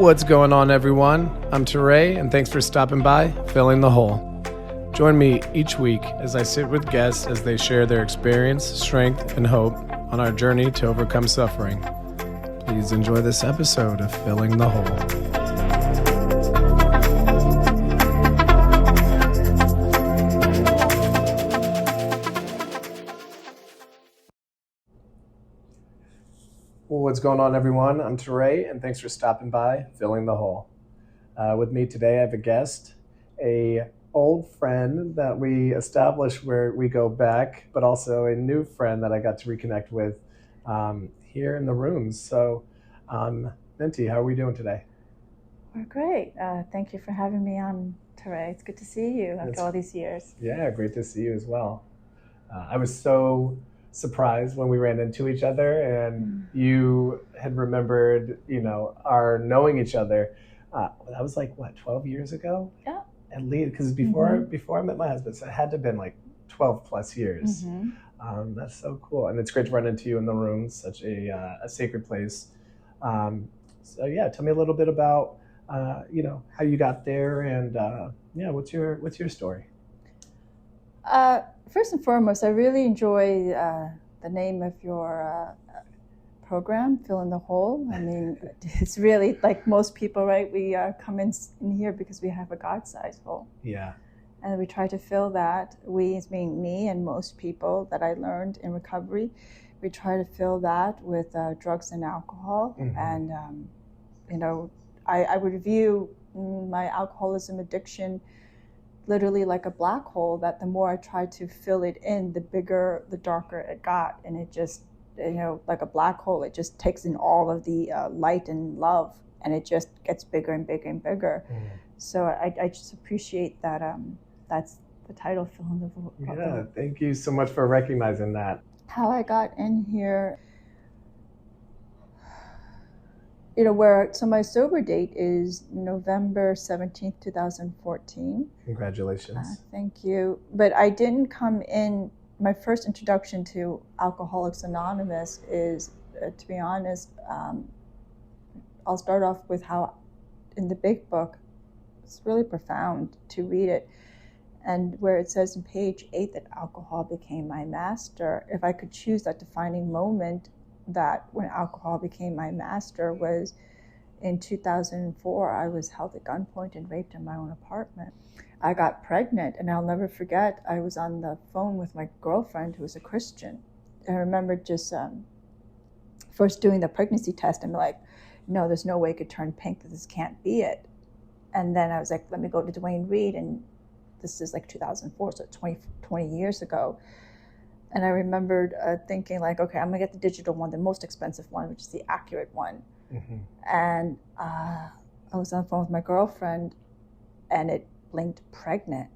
What's going on, everyone? I'm Teray, and thanks for stopping by Filling the Hole. Join me each week as I sit with guests as they share their experience, strength, and hope on our journey to overcome suffering. Please enjoy this episode of Filling the Hole. What's going on, everyone? I'm Teray, and thanks for stopping by Filling the Hole. With me today, I have a guest, a old friend that we established where we go back, but also a new friend that I got to reconnect with here in the rooms. So, Minhthi, how are we doing today? We're great. Thank you for having me on, Teray. It's good to see you after all these years. Yeah, great to see you as well. I was so surprised when we ran into each other and you had remembered, our knowing each other. That was like, 12 years ago? Yeah. At least, because before I met my husband, so it had to have been like 12 plus years. That's so cool. And it's great to run into you in the room, such a sacred place. So yeah, tell me a little bit about, how you got there and what's your story? First and foremost, I really enjoy the name of your program, Filling the Hole. I mean, it's really like most people, right? We come in here because we have a God-sized hole. Yeah. And we try to fill that. We, as being me and most people that I learned in recovery, we try to fill that with drugs and alcohol. And, I would view my alcoholism addiction literally like a black hole, that the more I tried to fill it in, the bigger, the darker it got. And it just, like a black hole, it just takes in all of the light and love, and it just gets bigger and bigger and bigger. So I just appreciate that. That's the title, Filling the Hole. Yeah, thank you so much for recognizing that. How I got in here, so my sober date is November 17th, 2014. Congratulations. Thank you. But I didn't come in, my first introduction to Alcoholics Anonymous is, to be honest, I'll start off with how in the big book, it's really profound to read it. And where it says in page 8 that alcohol became my master, if I could choose that defining moment, that when alcohol became my master was in 2004. I was held at gunpoint and raped in my own apartment. I got pregnant, and I'll never forget, I was on the phone with my girlfriend who was a Christian. I remember just first doing the pregnancy test and like, no, there's no way it could turn pink, this can't be it. And then I was like, let me go to Dwayne Reed, and this is like 2004, so 20 years ago. And I remembered thinking like, okay, I'm gonna get the digital one, the most expensive one, which is the accurate one. And I was on the phone with my girlfriend, and it blinked pregnant.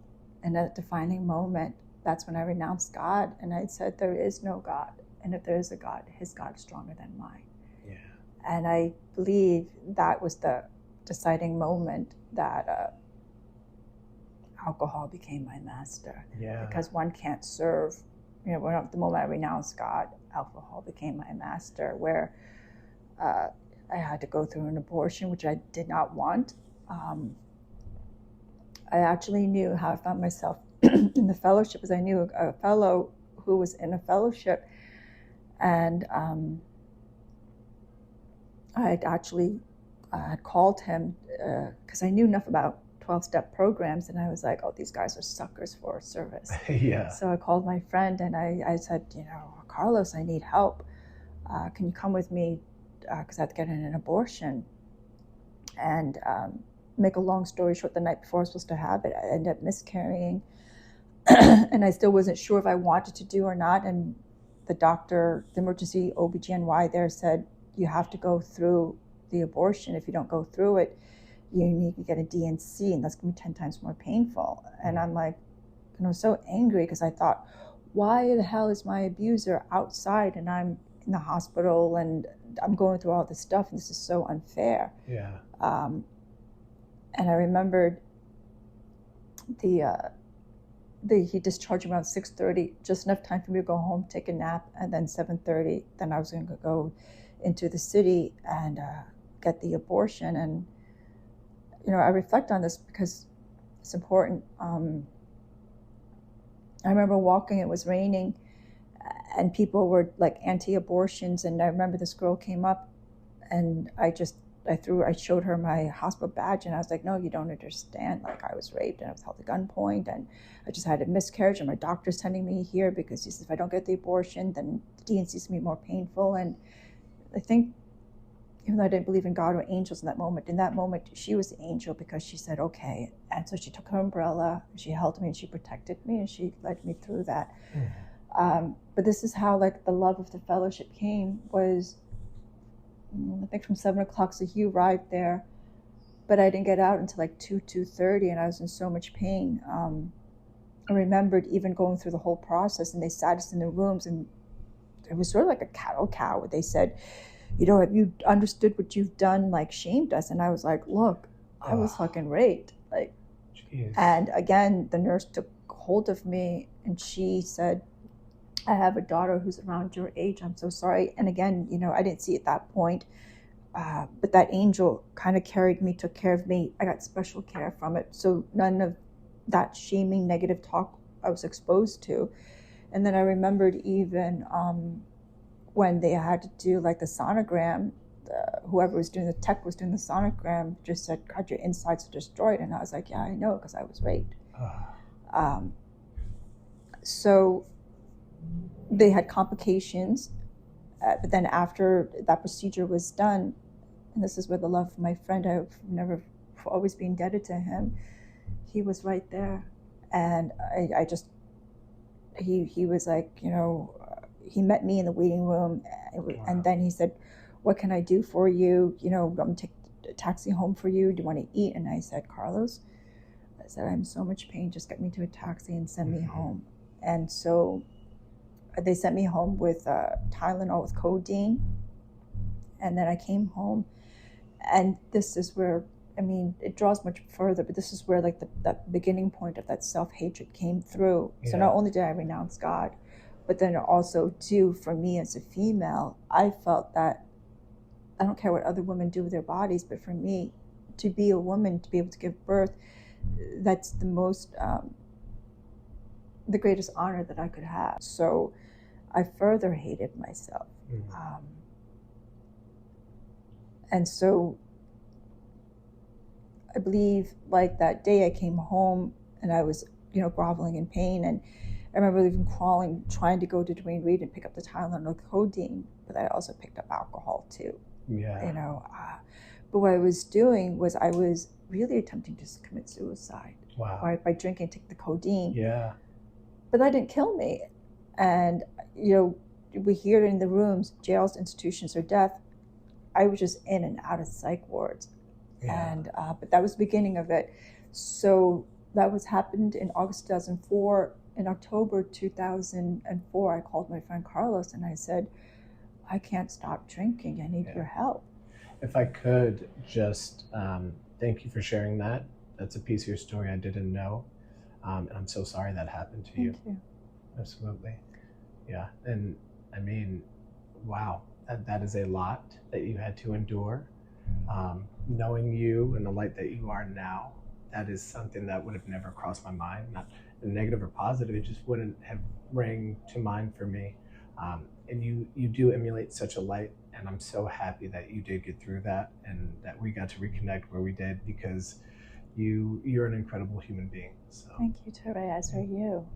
And at a defining moment, that's when I renounced God. And I said, there is no God. And if there is a God, his God is stronger than mine. Yeah. And I believe that was the deciding moment that alcohol became my master. Yeah. Because one can't serve. The moment I renounced God, alcohol became my master, where I had to go through an abortion, which I did not want. I actually knew how I found myself in the fellowship, as I knew a fellow who was in a fellowship, and I had actually had called him because I knew enough about 12-step programs, and I was like, oh, these guys are suckers for service. Yeah. So I called my friend and I said, Carlos, I need help. Can you come with me? Because I have to get in an abortion. And make a long story short, the night before I was supposed to have it, I ended up miscarrying. And I still wasn't sure if I wanted to do or not. And the doctor, the emergency OBGYN there said, you have to go through the abortion. If you don't go through it, you need to get a DNC, and that's going to be 10 times more painful. And I'm like, I was so angry because I thought, why the hell is my abuser outside and I'm in the hospital and I'm going through all this stuff, and this is so unfair. Yeah. And I remembered he discharged me around 6:30, just enough time for me to go home, take a nap, and then 7:30, then I was going to go into the city and get the abortion. And I reflect on this because it's important. I remember walking, it was raining, and people were like anti-abortions, and I remember this girl came up, and I showed her my hospital badge, and I was like, no, you don't understand. Like, I was raped and I was held at gunpoint, and I just had a miscarriage, and my doctor's sending me here because he says if I don't get the abortion, then the D&C is going to be more painful. And I think, even though I didn't believe in God or angels in that moment, she was the angel because she said, okay. And so she took her umbrella, she held me, and she protected me, and she led me through that. But this is how like the love of the fellowship came, was I think from 7 o'clock, so he arrived there, but I didn't get out until like 2:30, and I was in so much pain. I remembered even going through the whole process, and they sat us in the rooms, and it was sort of like a cattle cow where they said, have you understood what you've done, like shamed us? And I was like, look, I was fucking raped. Like, jeez. And again, the nurse took hold of me and she said, I have a daughter who's around your age. I'm so sorry. And again, I didn't see at that point, but that angel kind of carried me, took care of me. I got special care from it. So none of that shaming, negative talk I was exposed to. And then I remembered even when they had to do like the sonogram, whoever was doing the tech was doing the sonogram, just said, God, your insides are destroyed. And I was like, yeah, I know, because I was raped. So they had complications, but then after that procedure was done, and this is where the love of my friend, I've never always been indebted to him, he was right there. And I just, he was like, he met me in the waiting room, and then he said, what can I do for you? I'm going to take a taxi home for you. Do you want to eat? And I said, Carlos, I said, I'm in so much pain. Just get me to a taxi and send me home. And so they sent me home with Tylenol with codeine. And then I came home. And this is where, it draws much further, but this is where like that beginning point of that self-hatred came through. Yeah. So not only did I renounce God, but then also too, for me as a female, I felt that I don't care what other women do with their bodies, but for me, to be a woman, to be able to give birth, that's the most, the greatest honor that I could have. So I further hated myself. Mm-hmm. And so I believe like that day I came home and I was, groveling in pain. And I remember even crawling, trying to go to Dwayne Reed and pick up the Tylenol with codeine, but I also picked up alcohol too. Yeah. But what I was doing was I was really attempting to commit suicide. Wow. By drinking, take the codeine. Yeah. But that didn't kill me. And, we hear it in the rooms, jails, institutions, or death. I was just in and out of psych wards. Yeah. And, but that was the beginning of it. So that happened in August 2004. In October 2004, I called my friend Carlos and I said, I can't stop drinking. I need your help. If I could just thank you for sharing that. That's a piece of your story I didn't know. And I'm so sorry that happened to you. Thank you. Absolutely. Yeah. And wow, that is a lot that you had to endure. Knowing you and the light that you are now, that is something that would have never crossed my mind. Not negative or positive, it just wouldn't have rang to mind for me. And you do emulate such a light, and I'm so happy that you did get through that and that we got to reconnect where we did, because you're an incredible human being. So. Thank you, Tere, as are you.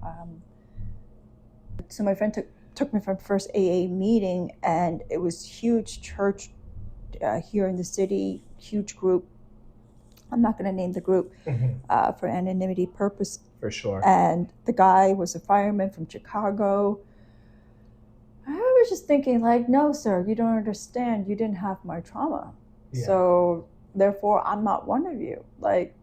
So my friend took me from first AA meeting, and it was huge church here in the city, huge group. I'm not going to name the group for anonymity purpose. For sure. And the guy was a fireman from Chicago. I was just thinking like, no, sir, you don't understand. You didn't have my trauma. Yeah. So therefore, I'm not one of you. Like,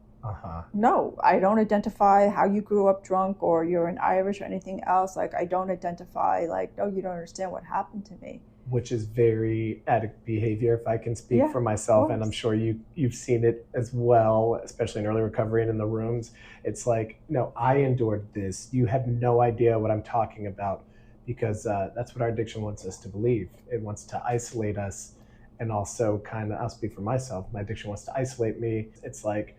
no, I don't identify how you grew up drunk or you're an Irish or anything else. Like, I don't identify like, no, you don't understand what happened to me. Which is very addict behavior, if I can speak for myself, and I'm sure you've seen it as well, especially in early recovery and in the rooms. It's like, no, I endured this. You have no idea what I'm talking about, because that's what our addiction wants us to believe. It wants to isolate us And also kind of, I'll speak for myself, my addiction wants to isolate me. It's like,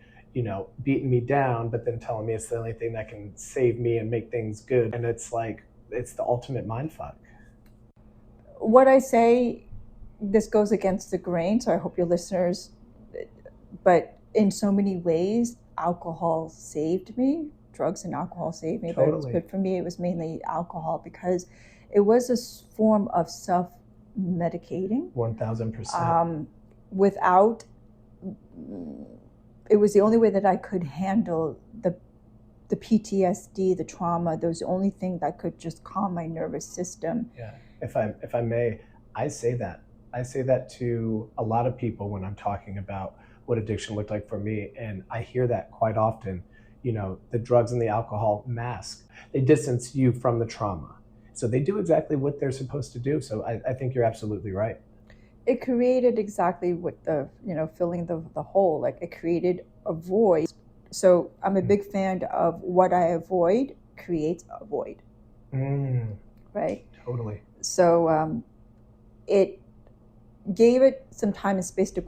beating me down, but then telling me it's the only thing that can save me and make things good. And it's like, it's the ultimate mind fuck. What I say, this goes against the grain, so I hope your listeners, but in so many ways, alcohol saved me. Drugs and alcohol saved me. Totally. But for me, it was mainly alcohol because it was a form of self-medicating. 1000%. Without, it was the only way that I could handle the PTSD, the trauma. That was the only thing that could just calm my nervous system. Yeah. If I may, I say that to a lot of people when I'm talking about what addiction looked like for me, and I hear that quite often. The drugs and the alcohol mask. They distance you from the trauma. So they do exactly what they're supposed to do. So I think you're absolutely right. It created exactly what filling the hole. Like it created a void. So I'm a big fan of what I avoid creates a void. Right? Totally. So it gave it some time and space to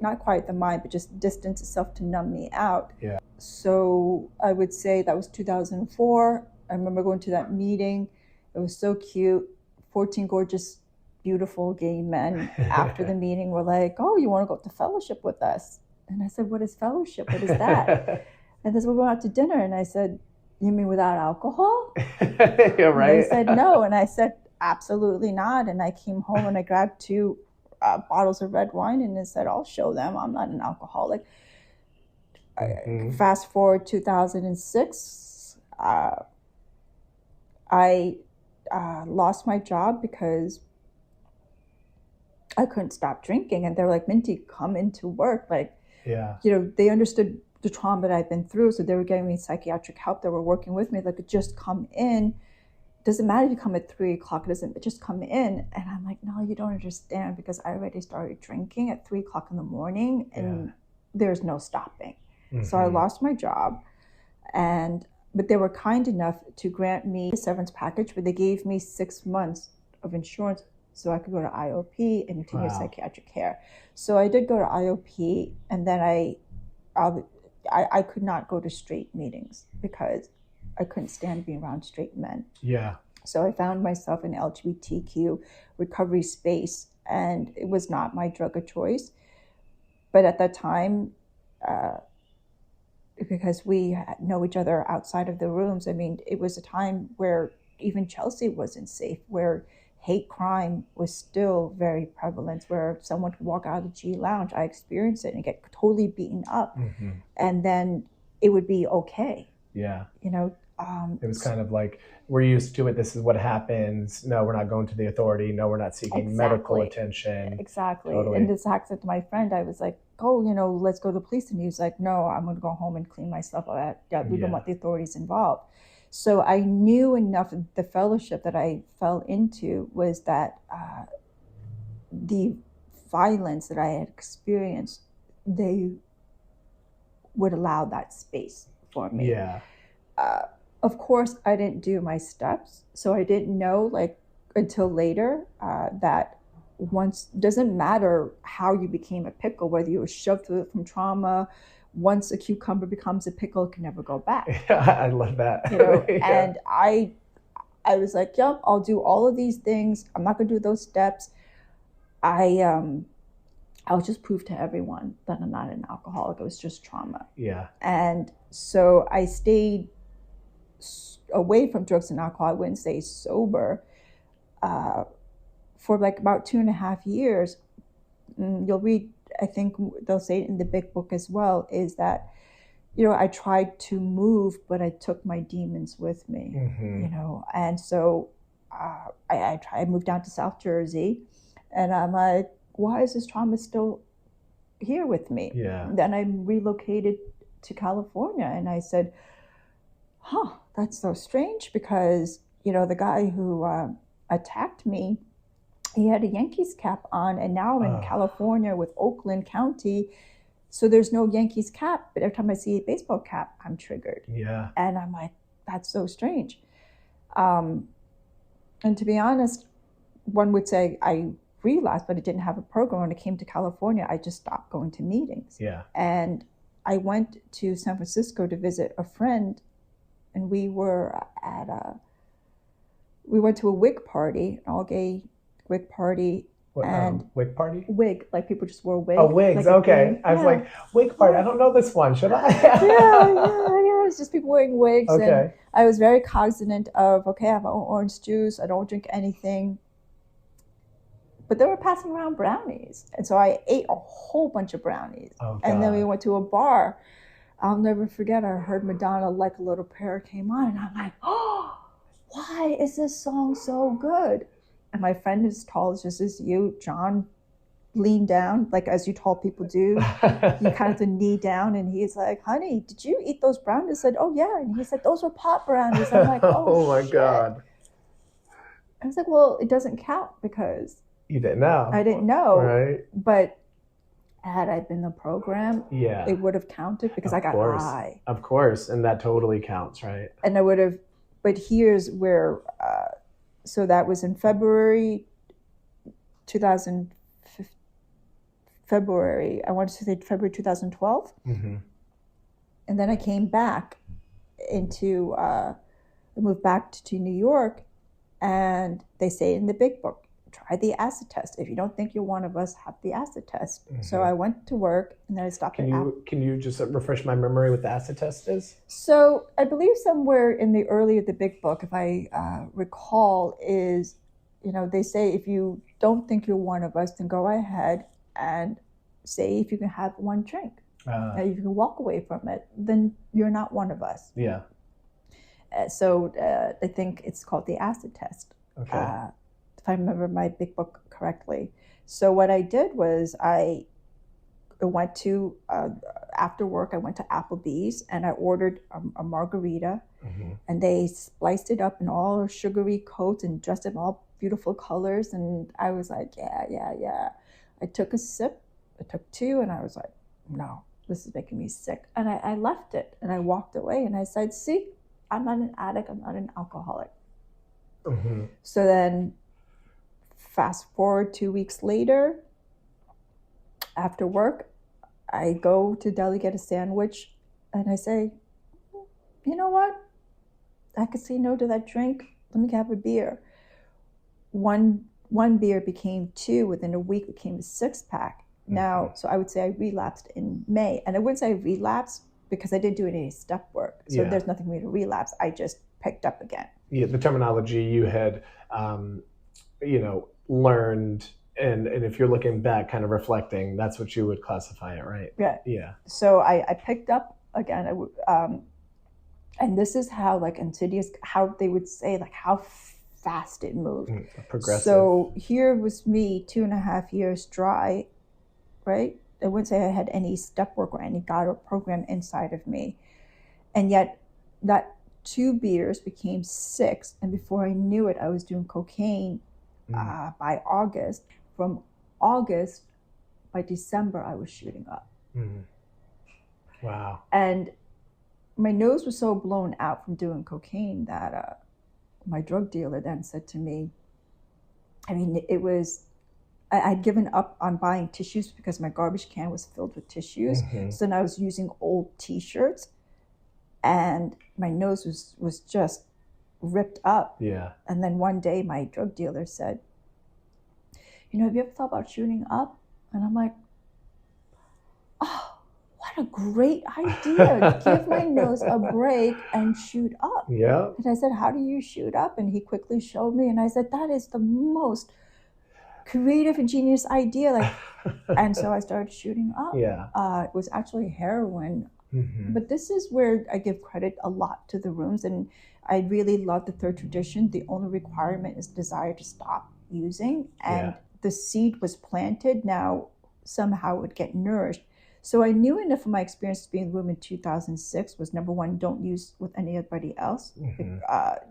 not quiet the mind, but just distance itself to numb me out. Yeah. So I would say that was 2004. I remember going to that meeting. It was so cute. 14 gorgeous, beautiful gay men after the meeting were like, "Oh, you want to go to fellowship with us?" And I said, "What is fellowship? What is that?" And they said, "We're going out to dinner." And I said, "You mean without alcohol?" Yeah, right. And they said, "No." And I said, "Absolutely not." And I came home and I grabbed 2 bottles of red wine and I said, "I'll show them I'm not an alcoholic." Fast forward 2006, I lost my job because I couldn't stop drinking. And they were like, "Minhthi, come into work." Like, yeah. They understood the trauma that I've been through. So they were giving me psychiatric help. They were working with me. Like, just come in. Doesn't matter if you come at 3 o'clock. It doesn't, just come in. And I'm like, "No, you don't understand," because I already started drinking at 3 o'clock in the morning and there's no stopping. So I lost my job, but they were kind enough to grant me a severance package, but they gave me 6 months of insurance so I could go to IOP and continue psychiatric care. So I did go to IOP, and then I could not go to straight meetings because I couldn't stand being around straight men. Yeah. So I found myself in LGBTQ recovery space, and it was not my drug of choice. But at that time, because we know each other outside of the rooms, I mean, it was a time where even Chelsea wasn't safe, where hate crime was still very prevalent, where someone could walk out of the G Lounge. I experienced it and get totally beaten up. And then it would be okay. Yeah. It was kind of like, we're used to it. This is what happens. No, we're not going to the authority. No, we're not seeking medical attention. Exactly. Totally. And this accent to my friend, I was like, "Oh, let's go to the police." And he was like, "No, I'm going to go home and clean myself up. We don't want the authorities involved." So I knew enough of the fellowship that I fell into was that the violence that I had experienced, they would allow that space for me. Yeah. Of course, I didn't do my steps, so I didn't know until later that doesn't matter how you became a pickle, whether you were shoved through it from trauma. Once a cucumber becomes a pickle, it can never go back. I love that. And I was like, "Yep, I'll do all of these things. I'm not going to do those steps. I'll just prove to everyone that I'm not an alcoholic. It was just trauma." Yeah. And so I stayed away from drugs and alcohol. I wouldn't say sober for about 2.5 years. You'll read, I think they'll say it in the big book as well, is that, I tried to move, but I took my demons with me, and so I moved down to South Jersey, and I'm like, why is this trauma still here with me? Yeah. Then I relocated to California, and I said, that's so strange, because the guy who attacked me, he had a Yankees cap on, and now I'm in California with Oakland County, so there's no Yankees cap, but every time I see a baseball cap, I'm triggered. Yeah. And I'm like, that's so strange. And to be honest, one would say I relapsed, but I didn't have a program. When I came to California, I just stopped going to meetings. Yeah. And I went to San Francisco to visit a friend, and we went to a wig party, an all-gay wig party. What, and wig party? Wig, like people just wore wigs. Oh, wigs, like okay. I was like, wig party, I don't know this one, should I? yeah, it's just people wearing wigs. Okay. And I was very cognizant of, okay, I have my own orange juice, I don't drink anything. But they were passing around brownies. And so I ate a whole bunch of brownies. Oh, God. And then we went to a bar. I'll never forget, I heard Madonna, Like a Little Prayer came on, and I'm like, oh, why is this song so good? And my friend as tall just as you, John, leaned down, like as you tall people do. You kind of the knee down, and he's like, honey, did you eat those brownies? I said, oh yeah. And he said, those were pot brownies. I'm like, oh my shit. God. I was like, well, it doesn't count because you didn't know. I didn't know. Right. But had I been in the program, yeah, it would have counted because I got high. Of course, and that totally counts, right? And I would have, but here's where, so that was in February, I wanted to say February 2012. Mm-hmm. And then I came back into, I moved back to New York, and they say in the big book, try the acid test. If you don't think you're one of us, have the acid test. Mm-hmm. So I went to work, and then I stopped. Can you just refresh my memory what the acid test is? So I believe somewhere in the early of the big book, if I recall, is, they say if you don't think you're one of us, then go ahead and say if you can have one drink. If you can walk away from it, then you're not one of us. Yeah. So I think it's called the acid test. Okay. If I remember my big book correctly. So what I did was I went to, after work, I went to Applebee's and I ordered a margarita. Mm-hmm. And they spliced it up in all sugary coats and dressed it in all beautiful colors. And I was like, yeah. I took a sip, I took two, and I was like, no, this is making me sick. And I left it and I walked away and I said, see, I'm not an addict, I'm not an alcoholic. Mm-hmm. So then fast forward 2 weeks later, after work, I go to deli, get a sandwich, and I say, you know what? I could say no to that drink. Let me have a beer. One beer became two. Within a week, it became a 6-pack. Mm-hmm. Now, so I would say I relapsed in May. And I wouldn't say I relapsed because I didn't do any step work. So there's nothing for me to relapse. I just picked up again. Yeah, the terminology you had, learned, and if you're looking back, kind of reflecting, that's what you would classify it, right? Yeah. So I picked up again, and this is how insidious, how they would say how fast it moved. Progressive. So here was me 2.5 years dry, right? I wouldn't say I had any step work or any God or program inside of me. And yet that 2 beers became 6. And before I knew it, I was doing cocaine by August. From August, by December, I was shooting up. Mm. Wow. And my nose was so blown out from doing cocaine that my drug dealer then said to me, it was, I'd given up on buying tissues because my garbage can was filled with tissues. Mm-hmm. So then I was using old T-shirts, and my nose was just ripped up. Yeah. And then one day my drug dealer said, have you ever thought about shooting up? And I'm like, oh, what a great idea. Give my nose a break and shoot up. Yeah. And I said, how do you shoot up? And he quickly showed me. And I said, that is the most creative and genius idea. And so I started shooting up. Yeah. It was actually heroin. Mm-hmm. But this is where I give credit a lot to the rooms. And I really love the third tradition. The only requirement is desire to stop using. And the seed was planted. Now somehow it would get nourished. So I knew enough of my experience being in the room in 2006 was, number one, don't use with anybody else, mm-hmm.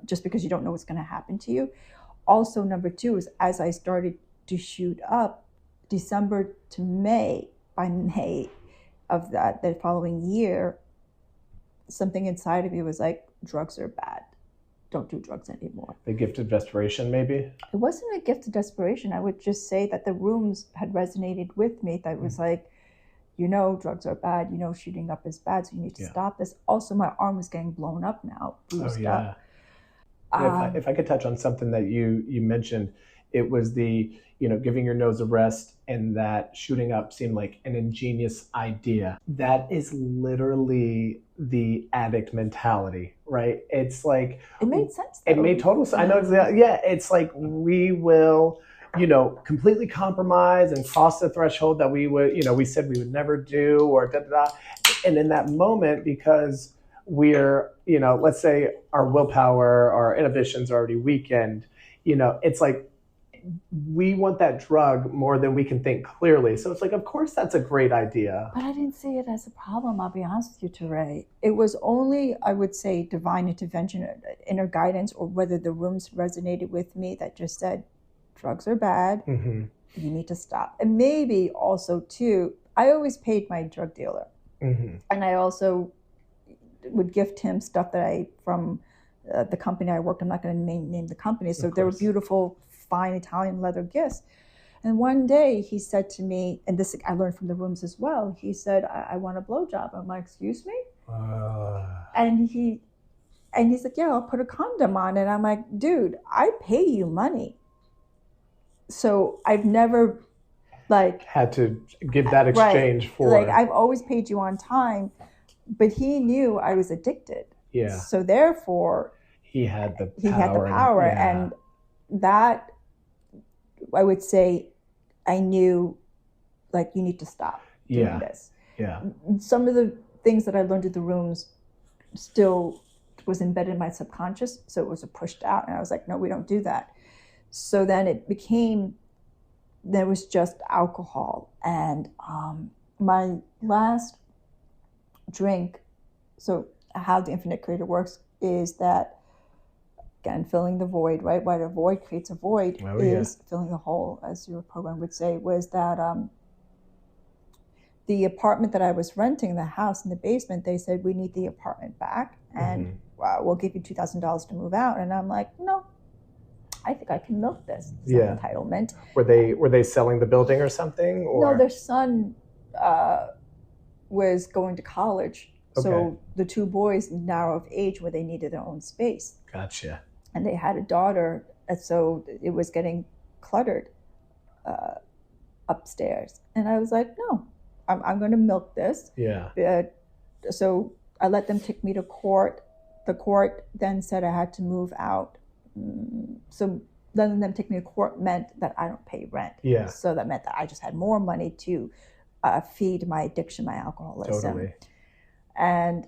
Just because you don't know what's going to happen to you. Also, number 2 is as I started to shoot up, December to May, by May of the following year, something inside of me was like, drugs are bad. don't do drugs anymore. The gift of desperation, maybe? It wasn't a gift of desperation. I would just say that the rooms had resonated with me. That was like, drugs are bad. Shooting up is bad. So you need to stop this. Also, my arm was getting blown up now, bruised up. If I could touch on something that you mentioned, it was the, giving your nose a rest, and that shooting up seemed like an ingenious idea. That is literally the addict mentality, right? It's like, it made sense, though. It made total sense. I know exactly. Yeah, it's like we will, completely compromise and cross the threshold that we would, we said we would never do, or da da da. And in that moment, because we're, let's say our willpower, our inhibitions are already weakened, it's like we want that drug more than we can think clearly. So it's like, of course, that's a great idea. But I didn't see it as a problem, I'll be honest with you, Teray. It was only, I would say, divine intervention, inner guidance, or whether the rooms resonated with me that just said, drugs are bad, you need to stop. And maybe also, too, I always paid my drug dealer. And I also would gift him stuff that from the company I worked. I'm not going to name the company. So they were beautiful, fine Italian leather gifts. And one day he said to me, and this I learned from the rooms as well, he said, I want a blowjob. I'm like, excuse me? And he's like, yeah, I'll put a condom on. And I'm like, dude, I pay you money. So I've never had to give that exchange for. I've always paid you on time, but he knew I was addicted. Yeah. So therefore he had the power. And that, I would say, I knew, you need to stop doing this. Yeah. Some of the things that I learned at the rooms still was embedded in my subconscious, so it was pushed out, and I was like, no, we don't do that. So then there was just alcohol. And my last drink, so how the Infinite Creator works is that, again, filling the void, right? Why the void creates a void is filling the hole, as your program would say, was that the apartment that I was renting, the house in the basement, they said, we need the apartment back, and we'll give you $2,000 to move out. And I'm like, no, I think I can milk this. It's an entitlement. Were they selling the building or something? Or? No, their son was going to college. Okay. So the two boys now are of age where they needed their own space. Gotcha. And they had a daughter, and so it was getting cluttered upstairs. And I was like, no, I'm going to milk this. Yeah. So I let them take me to court. The court then said I had to move out. So letting them take me to court meant that I don't pay rent. Yeah. So that meant that I just had more money to feed my addiction, my alcoholism. Totally. And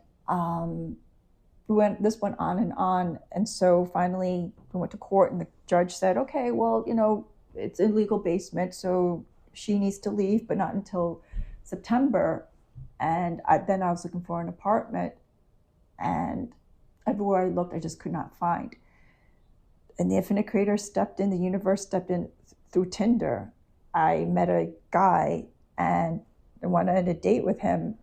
this went on. And so finally we went to court, and the judge said, okay, well, it's a legal basement, so she needs to leave, but not until September. And then I was looking for an apartment, and everywhere I looked, I just could not find. And the Infinite Creator stepped in, the universe stepped in through Tinder. I met a guy and I went on a date with him.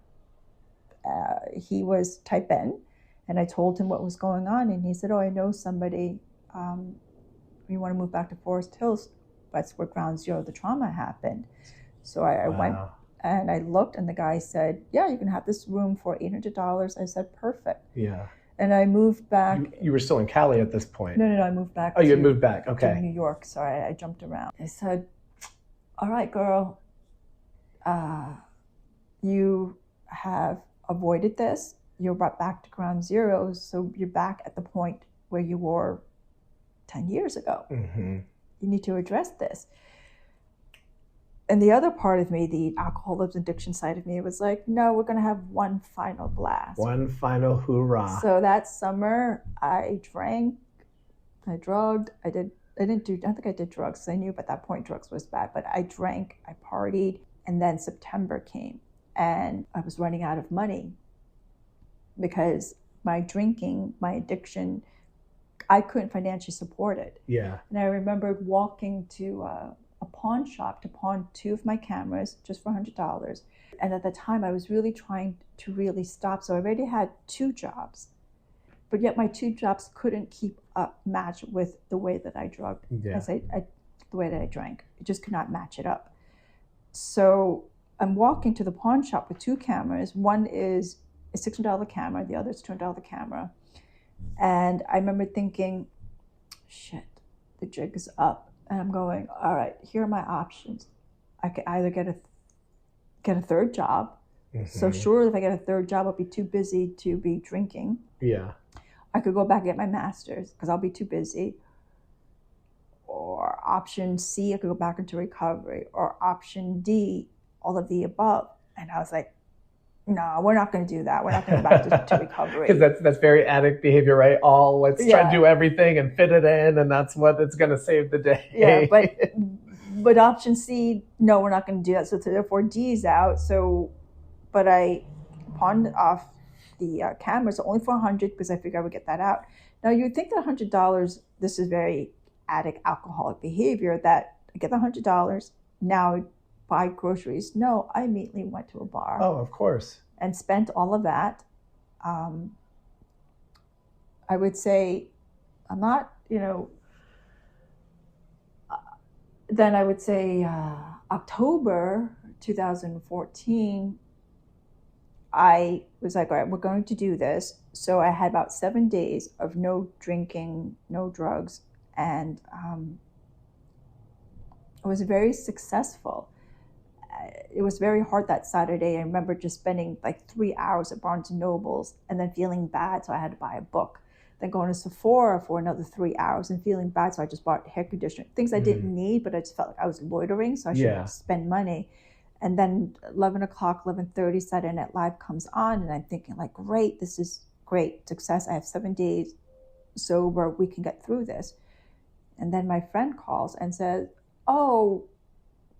He was type N, and I told him what was going on, and he said, oh, I know somebody. We want to move back to Forest Hills. That's where Ground Zero, the trauma happened. So I went and I looked, and the guy said, yeah, you can have this room for $800. I said, perfect. Yeah. And I moved back. You were still in Cali at this point. No, I moved back. Oh, you had moved back. Okay. To New York. Sorry, I jumped around. I said, all right, girl, you have avoided this. You're brought back to Ground Zero, so you're back at the point where you were 10 years ago. You need to address this. And the other part of me, the alcoholism addiction side of me, was like, no, we're going to have one final blast. One final hoorah. So that summer, I drank, I drugged, I don't think I did drugs, because I knew at that point drugs was bad, but I drank, I partied, and then September came, and I was running out of money because my drinking, my addiction, I couldn't financially support it. Yeah. And I remembered walking to a pawn shop to pawn 2 of my cameras just for $100. And at the time I was really trying to really stop. So I already had 2 jobs, but yet my 2 jobs couldn't keep match with the way that I drugged, Yeah. the way that I drank. It just could not match it up. So I'm walking to the pawn shop with 2 cameras. One is a $600 camera, the other is $200 camera. And I remember thinking, shit, the jig is up. And I'm going, all right, here are my options. I could either get a third job. So sure, if I get a third job, I'll be too busy to be drinking. Yeah. I could go back and get my master's because I'll be too busy. Or option C, I could go back into recovery. Or option D, all of the above. And I was like, no, we're not going to do that. We're not going to go back to recovery. Because that's very addict behavior, right? Let's try to do everything and fit it in, and that's what it's going to save the day. Yeah, but option C, no, we're not going to do that. So therefore D is out. So, but I pawned off the cameras only for $100 because I figured I would get that out. Now you'd think that $100, this is very addict alcoholic behavior, that I get the $100, now buy groceries. No, I immediately went to a bar. Oh, of course. And spent all of that. I would say I'm not, then I would say October 2014, I was like, all right, we're going to do this. So I had about 7 days of no drinking, no drugs, and it was very successful. It was very hard that Saturday. I remember just spending like 3 hours at Barnes & Noble's and then feeling bad, so I had to buy a book. Then going to Sephora for another 3 hours and feeling bad, so I just bought hair conditioner. Things I didn't need, but I just felt like I was loitering, so I should spend money. And then 11 o'clock, 11:30, Saturday Night Live comes on, and I'm thinking like, great, this is great, success. I have 7 days sober, we can get through this. And then my friend calls and says, oh,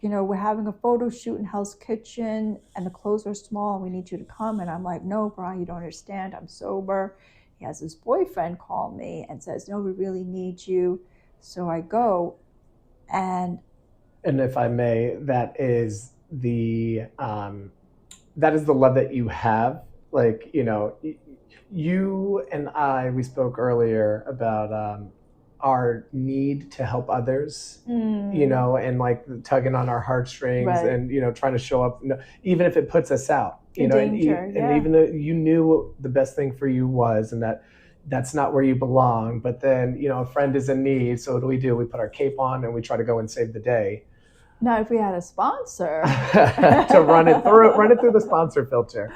we're having a photo shoot in Hell's Kitchen and the clothes are small and we need you to come. And I'm like, no, Brian, you don't understand. I'm sober. He has his boyfriend call me and says, no, we really need you. So I go, and if I may, that is the love that you have. Like, you and I, we spoke earlier about our need to help others, and like tugging on our heartstrings, right. And, trying to show up, even if it puts us out, danger, and even though you knew the best thing for you was, and that's not where you belong. But then, a friend is in need. So what do? We put our cape on and we try to go and save the day. Now, if we had a sponsor to run it through the sponsor filter.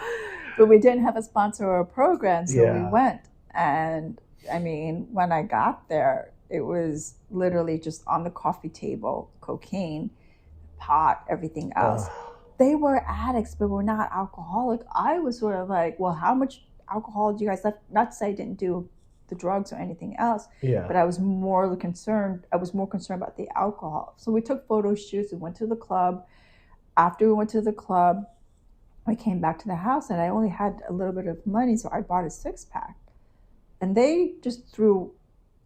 But we didn't have a sponsor or a program, so we went. And I mean, when I got there, it was literally just on the coffee table, cocaine, pot, everything else. They were addicts, but were not alcoholic. I was sort of like, well, how much alcohol do you guys left? Not to say I didn't do the drugs or anything else, but I was more concerned. I was more concerned about the alcohol. So we took photo shoots. We went to the club. After we went to the club, I came back to the house, and I only had a little bit of money, so I bought a 6-pack. And they just threw,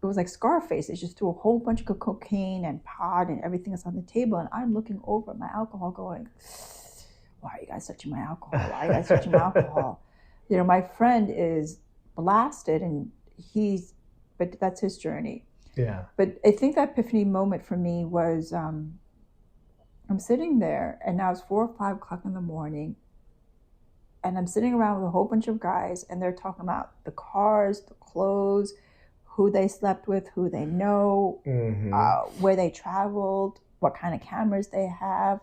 it was like Scarface. They just threw a whole bunch of cocaine and pot and everything that's on the table. And I'm looking over at my alcohol going, why are you guys touching my alcohol? Why are you guys touching my alcohol? My friend is blasted, and but that's his journey. Yeah. But I think that epiphany moment for me was, I'm sitting there, and now it's 4 or 5 o'clock in the morning, and I'm sitting around with a whole bunch of guys, and they're talking about the cars, the clothes, who they slept with, who they know, where they traveled, what kind of cameras they have,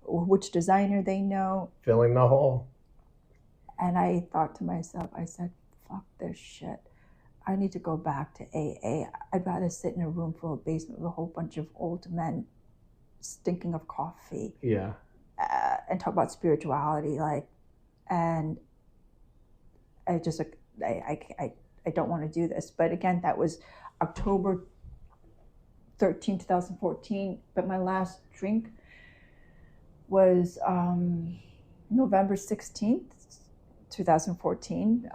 which designer they know. Filling the hole. And I thought to myself, I said, fuck this shit. I need to go back to AA. I'd rather sit in a room full of basement with a whole bunch of old men stinking of coffee. Yeah. And talk about spirituality, and I just, I don't want to do this. But again, that was October 13, 2014. But my last drink was November 16th, 2014.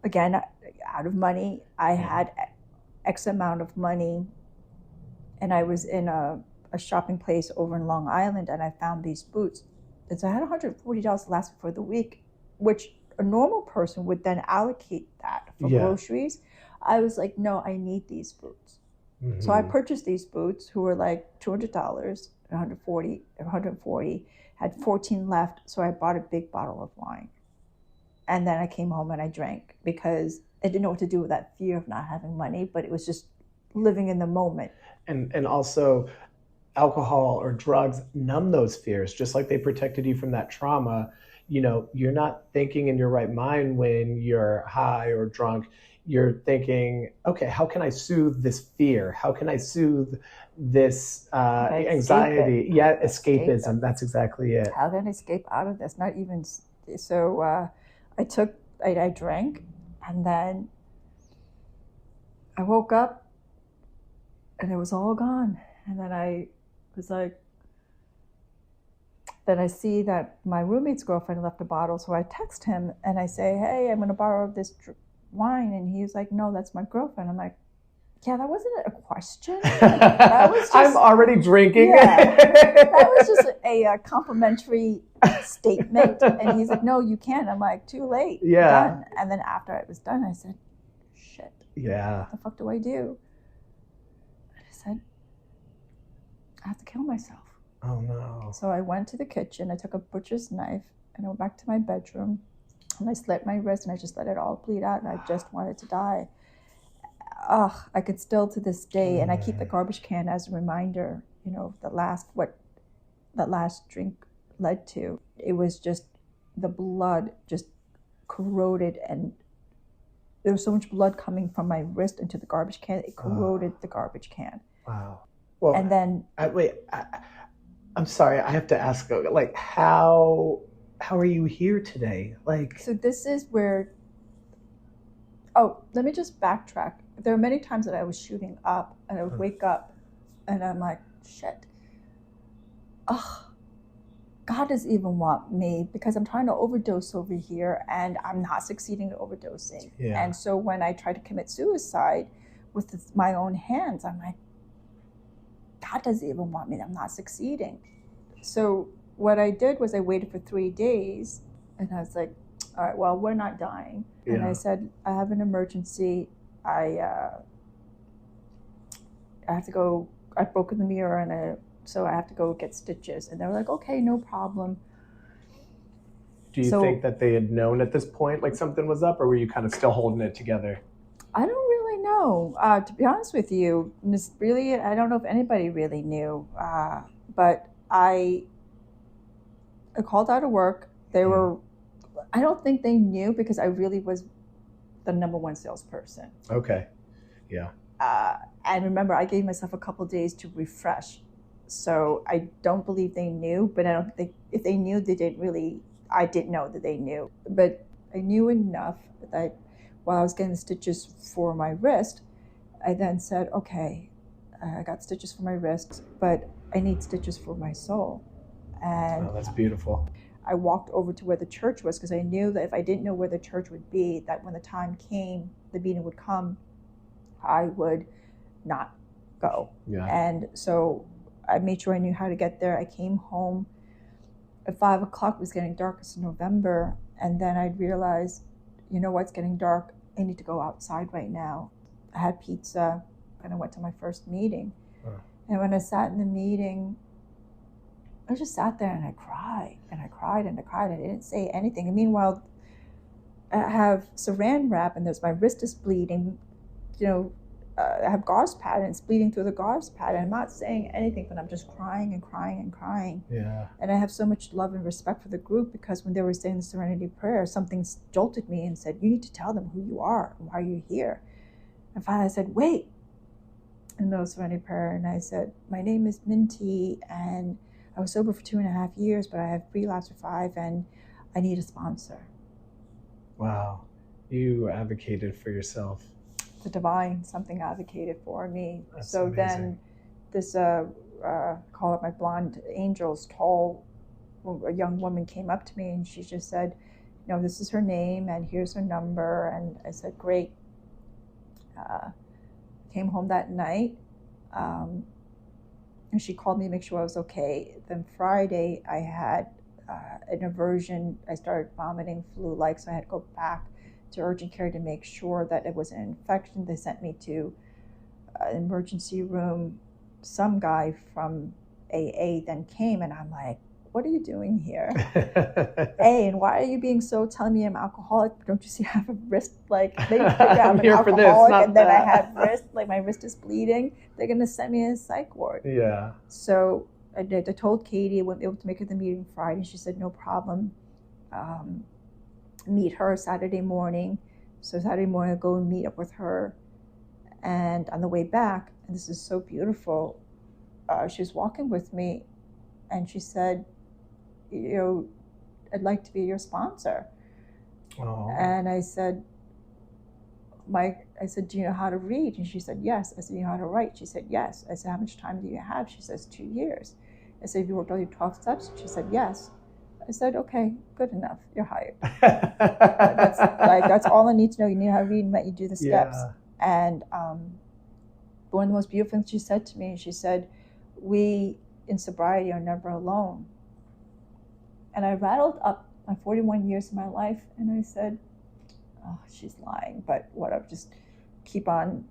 Again, out of money. I had X amount of money, and I was in a shopping place over in Long Island, and I found these boots. And so I had $140 to last me for the week, which a normal person would then allocate that for groceries. I was like, no, I need these boots. Mm-hmm. So I purchased these boots, who were like $200, 140, had 14 left. So I bought a big bottle of wine. And then I came home and I drank because I didn't know what to do with that fear of not having money, but it was just living in the moment. And also, alcohol or drugs numb those fears, just like they protected you from that trauma. You're not thinking in your right mind when you're high or drunk. You're thinking, okay, how can I soothe this fear? How can I soothe this anxiety? Yeah, escapism. That's exactly it. How can I escape out of this? Not even so. I drank, and then I woke up, and it was all gone. And then I was like, then I see that my roommate's girlfriend left a bottle, so I text him and I say, hey, I'm going to borrow this wine. And he's like, no, that's my girlfriend. I'm like, yeah, that wasn't a question. That was just, I'm already drinking. Yeah, that was just a complimentary statement. And he's like, no, you can't. I'm like, too late. Yeah. Done. And then after it was done, I said, shit. Yeah. What the fuck do I do? And I said, I have to kill myself. Oh no. So I went to the kitchen, I took a butcher's knife, and I went back to my bedroom, and I slit my wrist, and I just let it all bleed out, and I just wanted to die. I could still to this day, and I keep the garbage can as a reminder, what that last drink led to. It was just, the blood just corroded, and there was so much blood coming from my wrist into the garbage can, it corroded the garbage can. Wow. Well, and then I'm sorry, I have to ask, like, how are you here today? Like, so this is where, let me just backtrack. There are many times that I was shooting up, and I would wake up, and I'm like, shit. God doesn't even want me, because I'm trying to overdose over here, and I'm not succeeding at overdosing. Yeah. And so when I try to commit suicide with my own hands, I'm like, God doesn't even want me. I'm not succeeding. So what I did was I waited for 3 days, and I was like, all right, well, we're not dying. Yeah. And I said, I have an emergency. I have to go. I've broken the mirror, so I have to go get stitches. And they were like, okay, no problem. Do you think that they had known at this point, like, something was up, or were you kind of still holding it together? I don't really know. To be honest with you, I don't know if anybody really knew. But I called out of work. I don't think they knew, because I really was the number one salesperson. Okay. Yeah. And remember, I gave myself a couple of days to refresh. So I don't believe they knew, but I don't think if they knew, I didn't know that they knew. But I knew enough that while I was getting the stitches for my wrist, I then said, okay, I got stitches for my wrist, but I need stitches for my soul. And that's beautiful. I walked over to where the church was, because I knew that if I didn't know where the church would be, that when the time came, the meeting would come, I would not go. Yeah. And so I made sure I knew how to get there. I came home at 5 o'clock. It was getting dark. It's November. And then I realized, you know what's getting dark? I need to go outside right now. I had pizza, and I went to my first meeting. And when I sat in the meeting, I just sat there and I cried and I cried and I cried. I didn't say anything. And meanwhile, I have saran wrap, and my wrist is bleeding. I have gauze pad, and it's bleeding through the gauze pad. And I'm not saying anything, but I'm just crying and crying and crying. Yeah. And I have so much love and respect for the group, because when they were saying the Serenity Prayer, something jolted me and said, you need to tell them who you are and why you're here. And finally I said, wait, in the middle of Serenity Prayer, and I said, my name is Minhthi, and I was sober for 2.5 years, but I have relapsed for 5, and I need a sponsor. Wow. You advocated for yourself. The divine, something advocated for me. That's so amazing. Then this, call it my blonde angels, a young woman came up to me, and she just said, this is her name, and here's her number. And I said, great. Came home that night, and she called me to make sure I was okay. Then Friday, I had an aversion. I started vomiting flu-like, so I had to go back to urgent care to make sure that it was an infection. They sent me to an emergency room. Some guy from AA then came, and I'm like, what are you doing here? And why are you being so telling me I'm alcoholic? Don't you see I have a wrist, like they figure I'm an alcoholic and then I have wrist, like my wrist is bleeding. They're gonna send me in a psych ward. Yeah. So I told Katie I wouldn't be able to make it the meeting Friday. She said no problem. Meet her Saturday morning. So Saturday morning I go and meet up with her, and on the way back, and this is so beautiful, she was walking with me, and she said, you know, I'd like to be your sponsor. Oh. And I said, do you know how to read? And she said, yes. I said, you know how to write? She said, yes. I said, how much time do you have? She says, 2 years. I said, have you worked all your 12 steps? She said, yes. I said, okay, good enough. You're hired. That's all I need to know. You know how to read and let you do the steps. Yeah. And one of the most beautiful things she said to me, she said, we in sobriety are never alone. And I rattled up my 41 years of my life, and I said, oh, she's lying, but whatever, just keep on.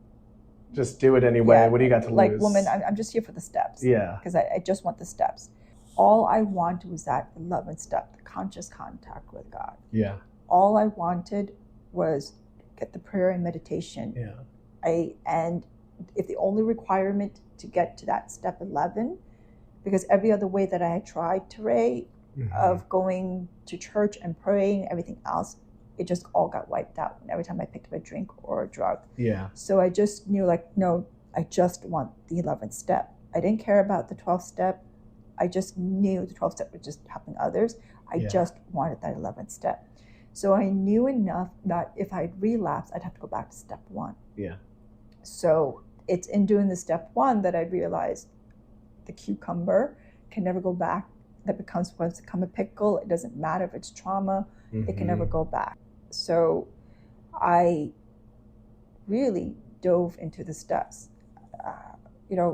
Just do it anyway. Yeah, what do you got to lose? Like, woman, I'm just here for the steps. Yeah. Because I just want the steps. All I wanted was that 11th step, the conscious contact with God. Yeah. All I wanted was get the prayer and meditation. Yeah. And if the only requirement to get to that step 11, because every other way that I had tried, Teray, of going to church and praying, everything else, it just all got wiped out every time I picked up a drink or a drug. Yeah. So I just knew, like, no, I just want the 11th step. I didn't care about the 12th step. I just knew the 12th step would just happen to others. I just wanted that 11th step. So I knew enough that if I relapsed, I'd have to go back to step 1. Yeah. So it's in doing the step 1 that I realized the cucumber can never go back. That becomes what's become a pickle. It doesn't matter if it's trauma. It can never go back. So I really dove into the steps.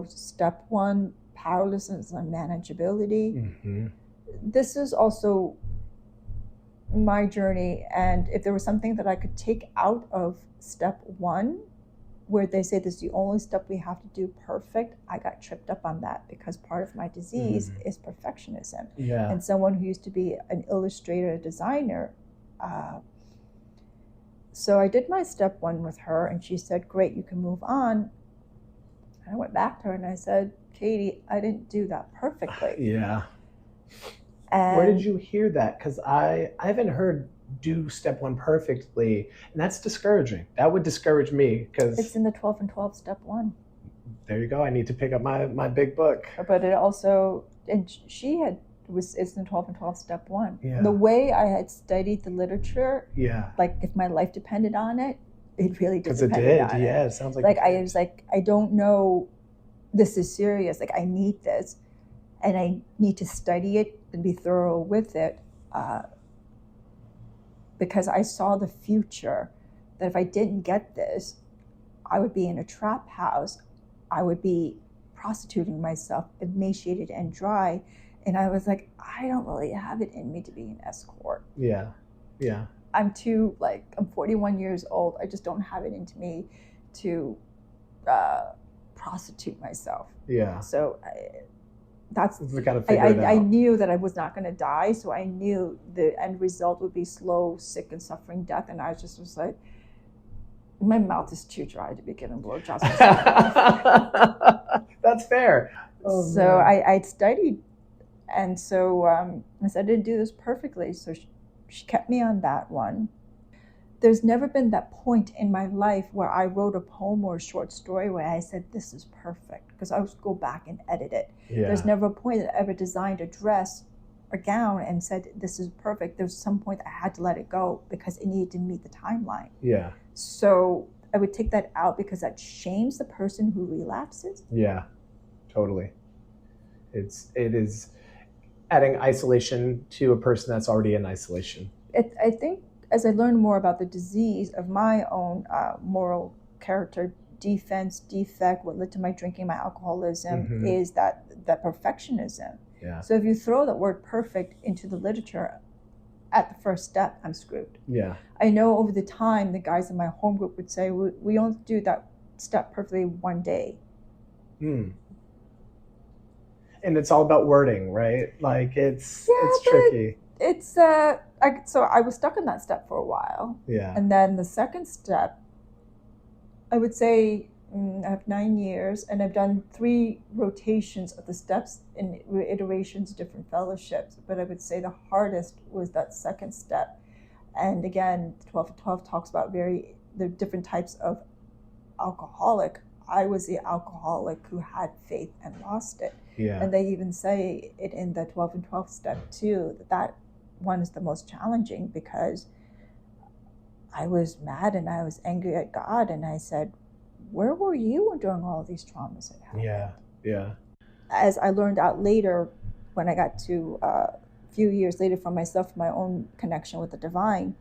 Step 1, powerlessness and manageability. This is also my journey. And if there was something that I could take out of step 1, where they say this is the only step we have to do perfect, I got tripped up on that because part of my disease is perfectionism. Yeah. And someone who used to be an illustrator, a designer. So I did my step 1 with her, and she said, great, you can move on. And I went back to her and I said, Katie, I didn't do that perfectly. Yeah. And where did you hear that? Because I haven't heard do step 1 perfectly, and that's discouraging. That would discourage me because it's in the 12 and 12 step 1. There you go. I need to pick up my big book. But it also, and it's in 12 and 12 step 1. Yeah. The way I had studied the literature, yeah, like if my life depended on it, it really did. Because it did. Yeah, it sounds like I was like, I don't know, this is serious. Like, I need this, and I need to study it and be thorough with it. Because I saw the future, that if I didn't get this, I would be in a trap house. I would be prostituting myself, emaciated and dry. And I was like, I don't really have it in me to be an escort. Yeah, yeah. I'm 41 years old. I just don't have it into me to prostitute myself. Yeah. So that's we gotta figure it out. I knew that I was not going to die, so I knew the end result would be slow, sick, and suffering death. And I just was like, my mouth is too dry to be giving blowjobs. That's fair. Oh, so I studied, and so I said I didn't do this perfectly. So she kept me on that one. There's never been that point in my life where I wrote a poem or a short story where I said, this is perfect, because I would go back and edit it. Yeah. There's never a point that I ever designed a dress or gown and said, this is perfect. There's some point I had to let it go because it needed to meet the timeline. Yeah. So I would take that out because that shames the person who relapses. Yeah, totally. It is adding isolation to a person that's already in isolation. I think as I learned more about the disease of my own moral character defect, what led to my drinking, my alcoholism, is that perfectionism. Yeah. So if you throw that word perfect into the literature, at the first step, I'm screwed. Yeah. I know over the time, the guys in my home group would say, we only do that step perfectly one day. And it's all about wording, right? Like it's tricky. So I was stuck in that step for a while. Yeah. And then the second step, I would say I have 9 years, and I've done 3 rotations of the steps in iterations, different fellowships. But I would say the hardest was that second step. And again, 12 talks about the different types of alcoholic. I was the alcoholic who had faith and lost it. Yeah. And they even say it in the 12 and 12 step too, that one is the most challenging, because I was mad and I was angry at God, and I said, where were you during all these traumas that happened? Yeah. Yeah. As I learned out later, when I got to a few years later for myself, my own connection with the divine,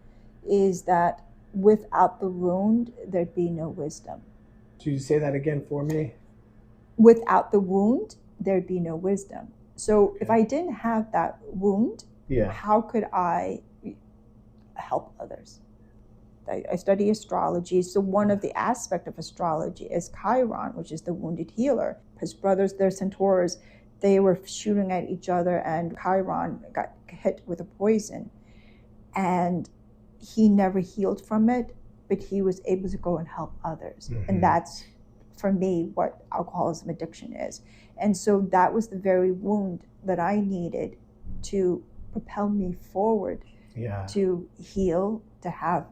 is that without the wound, there'd be no wisdom. Could you say that again for me? Without the wound, there'd be no wisdom. So if I didn't have that wound, how could I help others? I study astrology. So one of the aspects of astrology is Chiron, which is the wounded healer. His brothers, they're centaurs, they were shooting at each other, and Chiron got hit with a poison. And he never healed from it, but he was able to go and help others. Mm-hmm. And that's, for me, what alcoholism addiction is. And so that was the very wound that I needed to propel me forward, to heal, to have,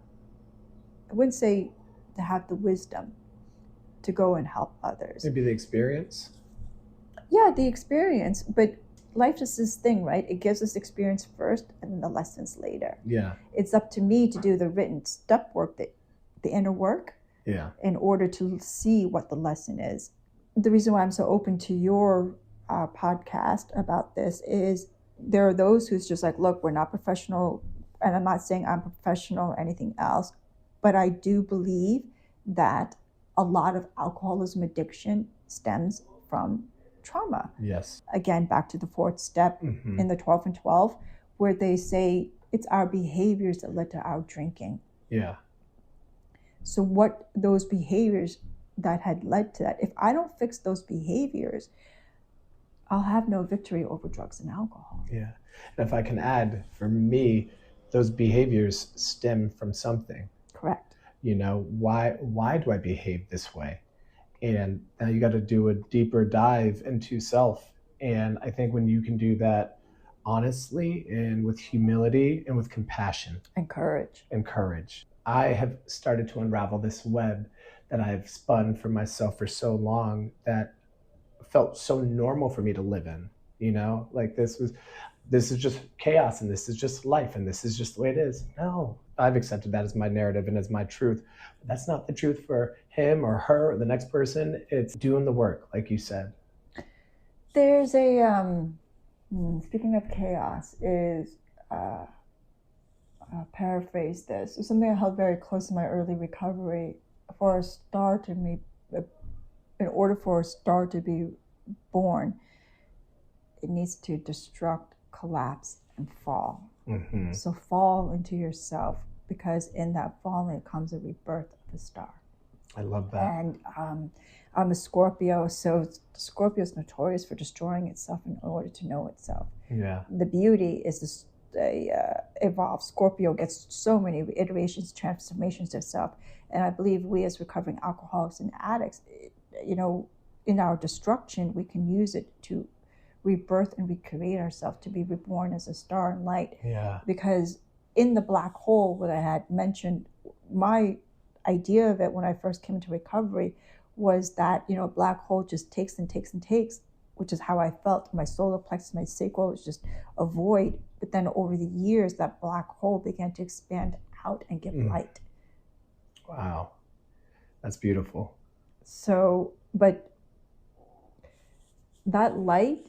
I wouldn't say to have the wisdom to go and help others. Maybe the experience? Yeah, the experience. But life is this thing, right? It gives us experience first and then the lessons later. Yeah. It's up to me to do the written step work, the inner work, in order to see what the lesson is. The reason why I'm so open to your podcast about this is there are those who's just like, look, we're not professional, and I'm not saying I'm professional or anything else, but I do believe that a lot of alcoholism addiction stems from trauma. Yes. Again, back to the 4th step in the 12 and 12, where they say it's our behaviors that led to our drinking. Yeah. So what those behaviors that had led to that, if I don't fix those behaviors, I'll have no victory over drugs and alcohol. Yeah. And if I can add, for me, those behaviors stem from something. Correct. You know, why do I behave this way? And now you got to do a deeper dive into self. And I think when you can do that honestly and with humility and with compassion. And courage. I have started to unravel this web that I've spun for myself for so long that felt so normal for me to live in. You know, like this is just chaos, and this is just life, and this is just the way it is. No, I've accepted that as my narrative and as my truth. But that's not the truth for him or her or the next person. It's doing the work, like you said. There's a, speaking of chaos, is, I'll paraphrase this. It's something I held very close in my early recovery. For a star to be, in order for a star to be born, it needs to destruct, collapse, and fall. Mm-hmm. So fall into yourself, because in that falling comes a rebirth of the star. I love that. And I'm a Scorpio, so Scorpio is notorious for destroying itself in order to know itself. Yeah. The beauty is this. Evolved Scorpio gets so many iterations, transformations to itself, and I believe we as recovering alcoholics and addicts, you know, in our destruction, we can use it to rebirth and recreate ourselves, to be reborn as a star and light. Yeah. Because in the black hole, what I had mentioned, my idea of it when I first came into recovery was that, you know, a black hole just takes and takes and takes, which is how I felt. My solar plexus, my sacral was just a void. But then over the years, that black hole began to expand out and give light. Wow. That's beautiful. So, but that light,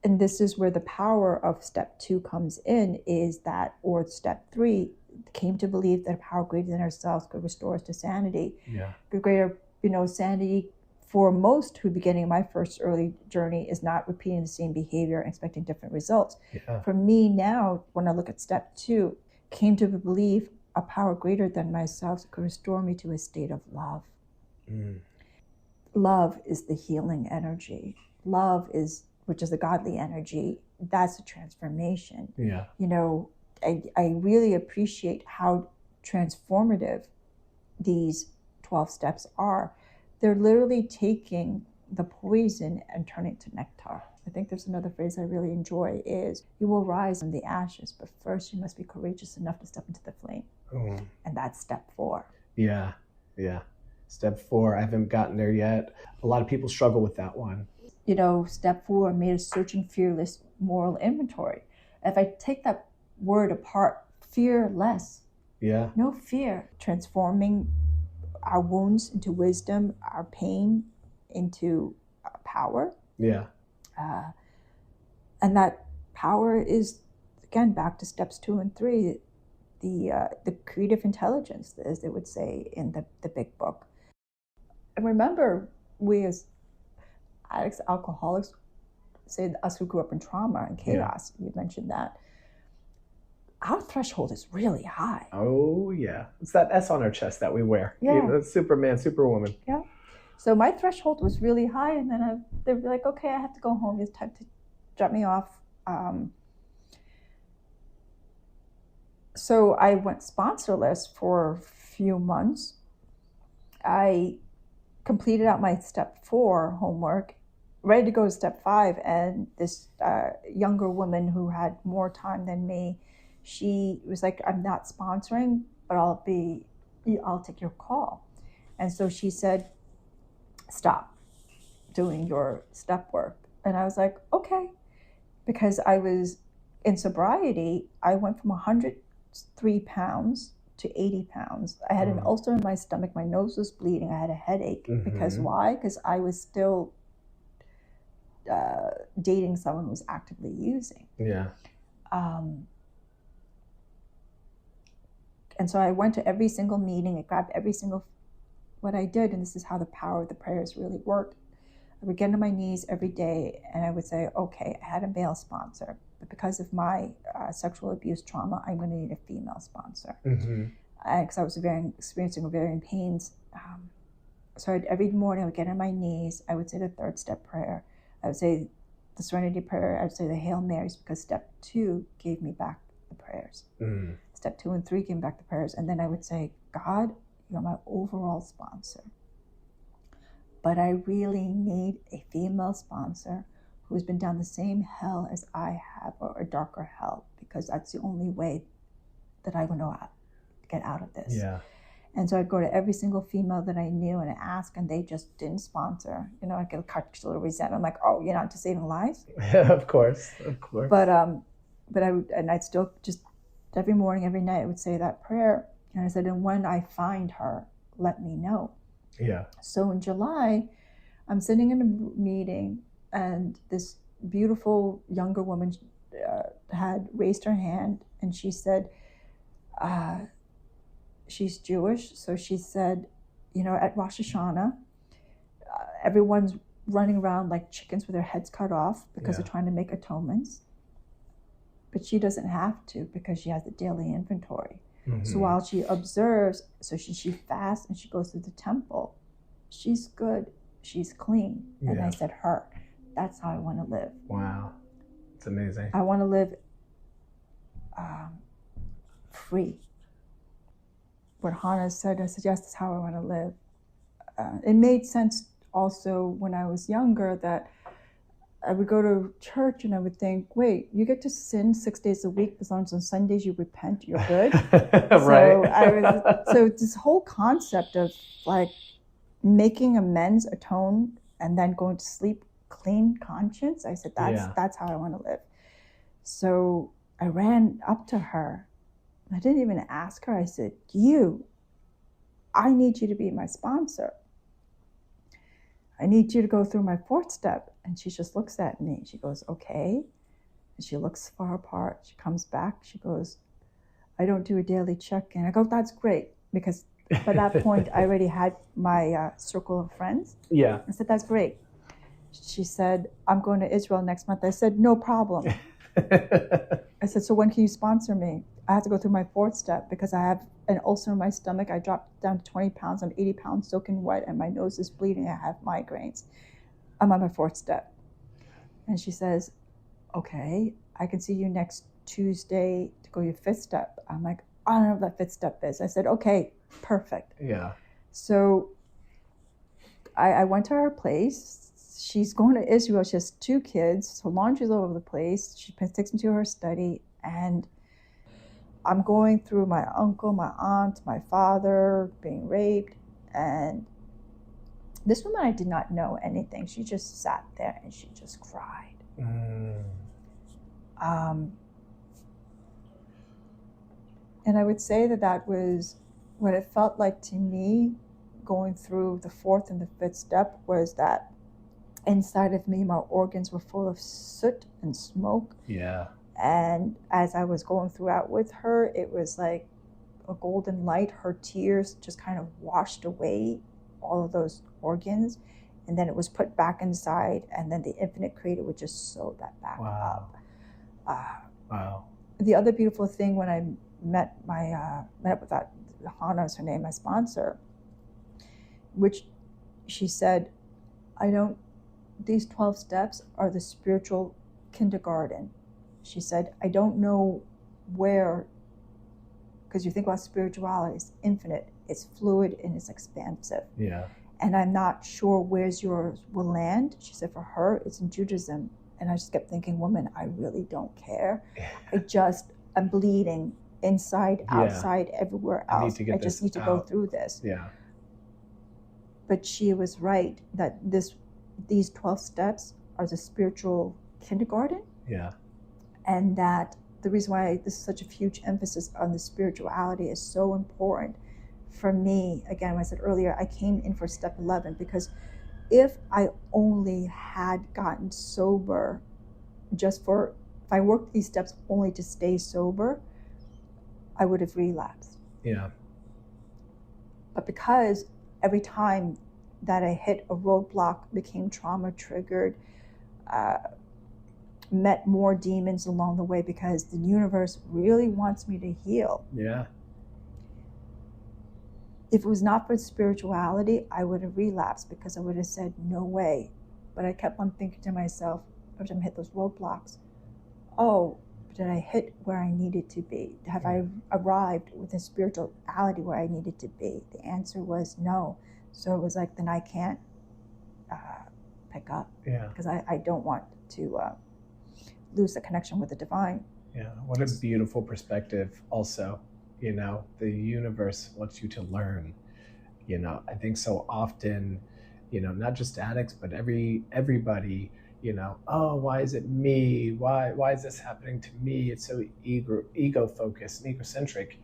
and this is where the power of step 2 comes in, is that, or step 3, came to believe that a power greater than ourselves could restore us to sanity. Yeah. The greater, you know, sanity, for most who beginning my first early journey is not repeating the same behavior and expecting different results. Yeah. For me now, when I look at step 2, came to believe a power greater than myself could restore me to a state of love. Love is the healing energy. Love is, which is the godly energy. That's a transformation. Yeah. You know, I really appreciate how transformative these 12 steps are. They're literally taking the poison and turning it to nectar. I think there's another phrase I really enjoy is, you will rise from the ashes, but first you must be courageous enough to step into the flame. And that's step 4. Yeah. Yeah. Step 4, I haven't gotten there yet. A lot of people struggle with that one. You know, step 4 made a searching, fearless moral inventory. If I take that word apart, fearless. Yeah. No fear. Transforming our wounds into wisdom, our pain into power. Yeah. And that power is, again, back to steps 2 and 3, the creative intelligence, as they would say in the big book. And remember, we as addicts, alcoholics, say us who grew up in trauma and chaos, you mentioned that, our threshold is really high. Oh, yeah. It's that S on our chest that we wear. Yeah. You know, Superman, Superwoman. Yeah. So my threshold was really high, and then they'd be like, okay, I have to go home. It's time to drop me off. So I went sponsorless for a few months. I completed out my step 4 homework, ready to go to step 5, and this younger woman who had more time than me, she was like, I'm not sponsoring, but I'll take your call. And so she said, stop doing your step work. And I was okay, because I was in sobriety. I went from 103 pounds to 80 pounds. I had an ulcer in my stomach. My nose was bleeding. I had a headache. Because why? Because I was still dating someone who was actively using. Yeah. And so I went to every single meeting. I grabbed every single, what I did, and this is how the power of the prayers really worked. I would get on my knees every day, and I would say, okay, I had a male sponsor, but because of my sexual abuse trauma, I'm going to need a female sponsor. Because I was experiencing ovarian pains. So every morning I would get on my knees. I would say the 3rd step prayer. I would say the Serenity Prayer. I would say the Hail Marys, because step 2 gave me back the prayers. Step 2 and 3 gave me back the prayers. And then I would say, God, you're my overall sponsor, but I really need a female sponsor who's been down the same hell as I have, or a darker hell, because that's the only way that I would know how to get out of this. Yeah. And so I'd go to every single female that I knew and ask, and they just didn't sponsor. You know, I get a little resentment. I'm like, oh, you're not into saving lives? Of course. But I'd still just every morning, every night, I would say that prayer. And I said, and when I find her, let me know. Yeah. So in July, I'm sitting in a meeting, and this beautiful younger woman had raised her hand, and she said, she's Jewish. So she said, you know, at Rosh Hashanah, everyone's running around like chickens with their heads cut off because they're trying to make atonements. But she doesn't have to, because she has the daily inventory. So while she observes, so she fasts and she goes to the temple, she's good, she's clean. And I said, that's how I want to live. Wow. It's amazing. I want to live free. What Hannah said, I said, yes, that's how I want to live. It made sense also when I was younger that I would go to church and I would think, wait, you get to sin 6 days a week, as long as on Sundays you repent, you're good. Right. So this whole concept of like making amends, atone, and then going to sleep clean conscience, I said, that's how I want to live. So I ran up to her. I didn't even ask her. I said, I need you to be my sponsor. I need you to go through my 4th step. And she just looks at me. She goes, okay. And she looks far apart. She comes back. She goes, I don't do a daily check-in. I go, that's great, because By that point, I already had my circle of friends. Yeah. I said, that's great. She said, I'm going to Israel next month. I said, no problem. I said, so when can you sponsor me? I have to go through my fourth step because I have an ulcer in my stomach. I dropped down to 20 pounds. I'm 80 pounds soaking wet and my nose is bleeding. I have migraines. I'm on my fourth step. And she says, okay, I can see you next Tuesday to go your fifth step. I'm like, I don't know what that fifth step is. I said, okay, perfect. Yeah. So I went to her place. She's going to Israel. She has 2 kids. So laundry's all over the place. She takes me to her study, and I'm going through my uncle, my aunt, my father being raped. And this woman, I did not know anything. She just sat there and she just cried. And I would say that was what it felt like to me going through the fourth and the fifth step, was that inside of me, my organs were full of soot and smoke. Yeah. And as I was going throughout with her, it was like a golden light. Her tears just kind of washed away all of those organs. And then it was put back inside, and then the infinite creator would just sew that back up. Wow. The other beautiful thing, when I met up with that, Hannah is her name, my sponsor, which she said, these 12 steps are the spiritual kindergarten. She said, I don't know where, because you think about spirituality, it's infinite, it's fluid, and it's expansive. Yeah. And I'm not sure where's yours will land. She said for her, it's in Judaism. And I just kept thinking, woman, I really don't care. I'm bleeding inside, outside, everywhere else. I just need to go through this. Yeah. But she was right that these 12 steps are the spiritual kindergarten. Yeah. And that the reason why this is such a huge emphasis on the spirituality is so important for me. Again, when I said earlier, I came in for step 11 because if I only had gotten sober if I worked these steps only to stay sober, I would have relapsed. Yeah. But because every time that I hit a roadblock, became trauma triggered, met more demons along the way, because the universe really wants me to heal. Yeah. If it was not for spirituality, I would have relapsed because I would have said, no way. But I kept on thinking to myself, every time I hit those roadblocks, oh, did I hit where I needed to be? Have I arrived with the spirituality where I needed to be? The answer was no. So it was like, then I can't pick up. Yeah. Because I don't want to lose the connection with the divine. Yeah. What a beautiful perspective also. The universe wants you to learn. I think so often, not just addicts, but everybody, oh, why is it me? Why is this happening to me? It's so ego focused and egocentric.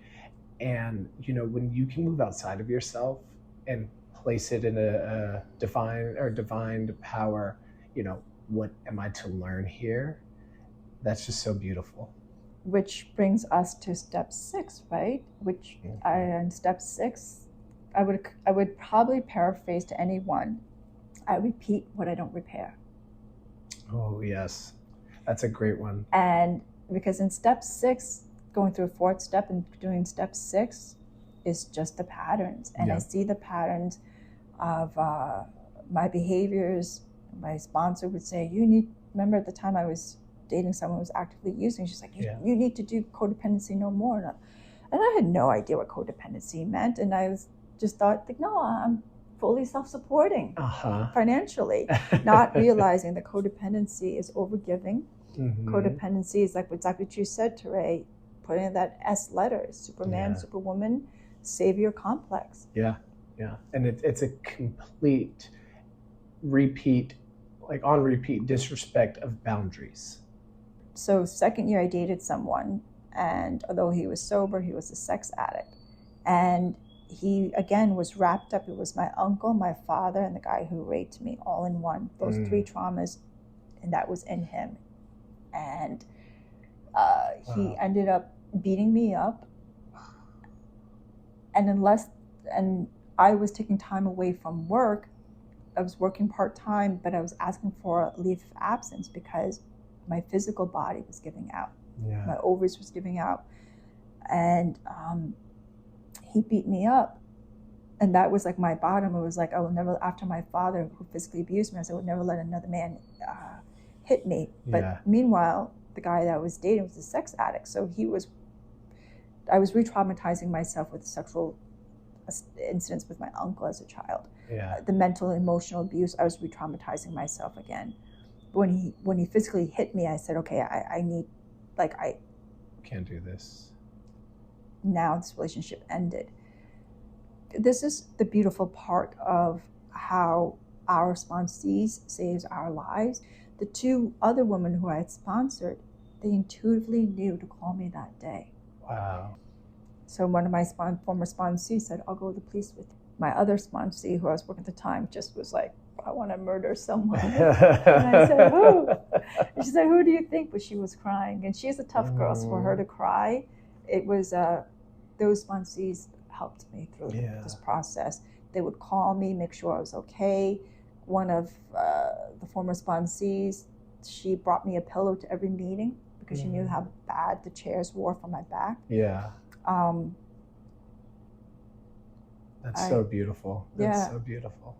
And, when you can move outside of yourself and place it in a divine power, what am I to learn here? That's just so beautiful. Which brings us to step 6, right? Which in step 6, I would probably paraphrase to anyone, I repeat what I don't repair. Oh, yes. That's a great one. And because in step 6, going through a fourth step and doing step 6 is just the patterns. And I see the patterns of my behaviors. My sponsor would say, remember at the time I was dating someone who was actively using, she's like, you need to do codependency no more. And I had no idea what codependency meant. And I just thought, no, I'm fully self-supporting financially, not realizing that codependency is overgiving. Mm-hmm. Codependency is like exactly what you said, Teray, putting in that S letters, Superman, Superwoman, savior complex. Yeah. And it's a complete repeat disrespect of boundaries. So 2nd year I dated someone, and although he was sober, he was a sex addict. And he, again, was wrapped up. It was my uncle, my father, and the guy who raped me all in one. Those 3 traumas, and that was in him. And he ended up beating me up. And unless And I was taking time away from work. I was working part-time, but I was asking for a leave of absence because my physical body was giving out. Yeah. My ovaries was giving out. And he beat me up. And that was like my bottom. It was like, I will never, after my father who physically abused me, I said, I would never let another man hit me. But meanwhile, the guy that I was dating was a sex addict. So I was re-traumatizing myself with sexual incidents with my uncle as a child. Yeah. The mental and emotional abuse, I was re-traumatizing myself again. But when he physically hit me, I said, okay, I need, like, I can't do this. Now this relationship ended. This is the beautiful part of how our sponsees saves our lives. The two other women who I had sponsored, they intuitively knew to call me that day. Wow. So one of my former sponsees said, I'll go to the police with you. My other sponsee, who I was working at the time, just was like, I want to murder someone. And I said, who? And she said, who do you think? But she was crying. And she's a tough girl, so for her to cry, it was, those sponsees helped me through this process. They would call me, make sure I was okay. One of the former sponsees, she brought me a pillow to every meeting because she knew how bad the chairs were for my back. Yeah. That's so beautiful. That's so beautiful.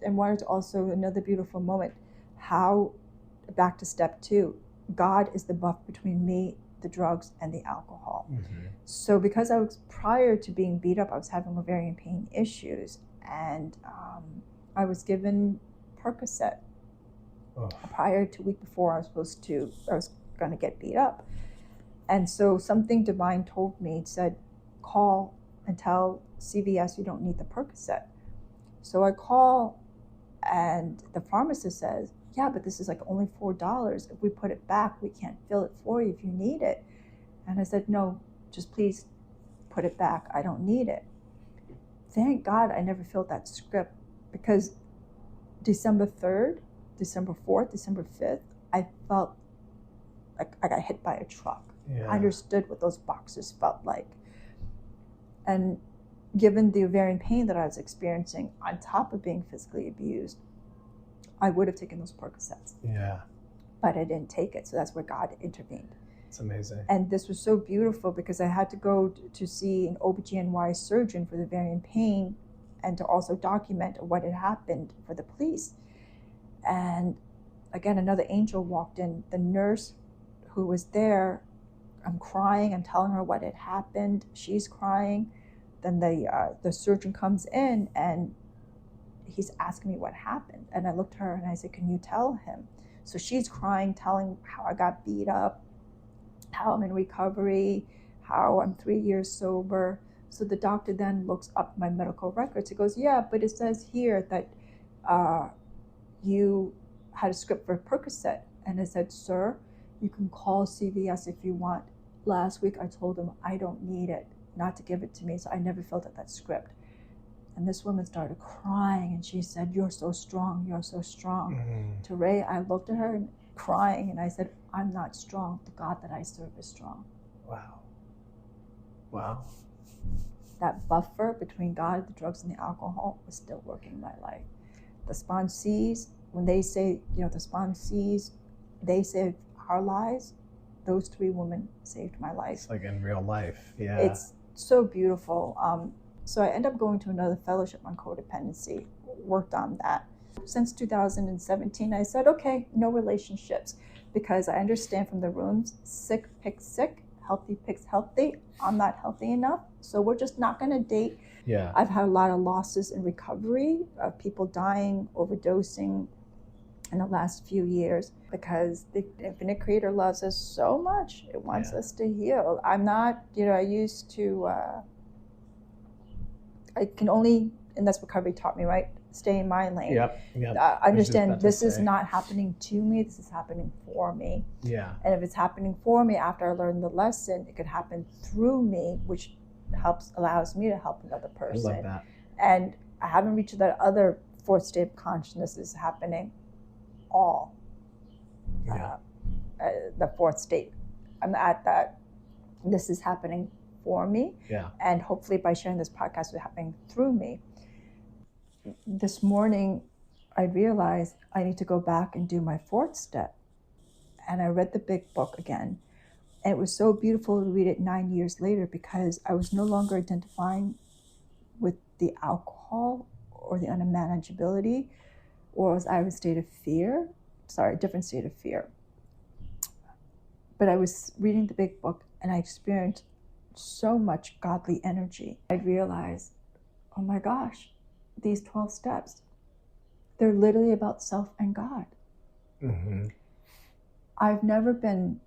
And what is also another beautiful moment, how, back to step 2, God is the buffer between me, the drugs, and the alcohol. Mm-hmm. So because I was, prior to being beat up, I was having ovarian pain issues, and I was given Percocet prior to a week before I was going to get beat up. And so something divine told me, it said, call and tell CVS you don't need the Percocet. So I call, and the pharmacist says, yeah, but this is like only $4. If we put it back, we can't fill it for you if you need it. And I said, no, just please put it back. I don't need it. Thank God I never filled that script, because December 3rd, December 4th, December 5th, I felt like I got hit by a truck. Yeah. I understood what those boxes felt like. And given the ovarian pain that I was experiencing on top of being physically abused, I would have taken those Percocets. Yeah. But I didn't take it, so that's where God intervened. It's amazing. And this was so beautiful because I had to go to see an OBGYN surgeon for the ovarian pain and to also document what had happened for the police. And again, another angel walked in. The nurse who was there, I'm crying, I'm telling her what had happened. She's crying. Then the surgeon comes in and he's asking me what happened. And I looked at her and I said, can you tell him? So she's crying, telling how I got beat up, how I'm in recovery, how I'm 3 years sober. So the doctor then looks up my medical records. He goes, yeah, but it says here that you had a script for Percocet. And I said, sir, you can call CVS if you want. Last week I told them I don't need it, not to give it to me, so I never filled out that script. And this woman started crying, and she said, you're so strong, you're so strong. Mm-hmm. Teray, I looked at her and crying, and I said, I'm not strong. The God that I serve is strong. Wow. Wow. That buffer between God, the drugs, and the alcohol was still working in my life. The sponsees, when they say, the sponsees, they saved our lives, those 3 women saved my life. It's like in real life, yeah. It's so beautiful. So I ended up going to another fellowship on codependency, worked on that. Since 2017, I said, okay, no relationships, because I understand from the rooms, sick picks sick, healthy picks healthy. I'm not healthy enough, so we're just not going to date. Yeah. I've had a lot of losses in recovery, of people dying, overdosing in the last few years, because the Infinite Creator loves us so much. It wants us to heal. I'm not, I used to, I can only, and that's what recovery taught me, right? Stay in my lane. Yep. Understand this is not happening to me, this is happening for me. Yeah. And if it's happening for me after I learned the lesson, it could happen through me, which allows me to help another person. I love that. And I haven't reached that other 4th state of consciousness is happening all. The 4th state. I'm at that. This is happening for me. Yeah. And hopefully by sharing this podcast will happen through me. This morning, I realized I need to go back and do my fourth step. And I read the big book again. And it was so beautiful to read it 9 years later, because I was no longer identifying with the alcohol or the unmanageability, or was I in a state of fear? Sorry, a different state of fear. But I was reading the big book and I experienced so much godly energy. I realized, oh my gosh, these 12 steps, they're literally about self and God. Mm-hmm. I've never been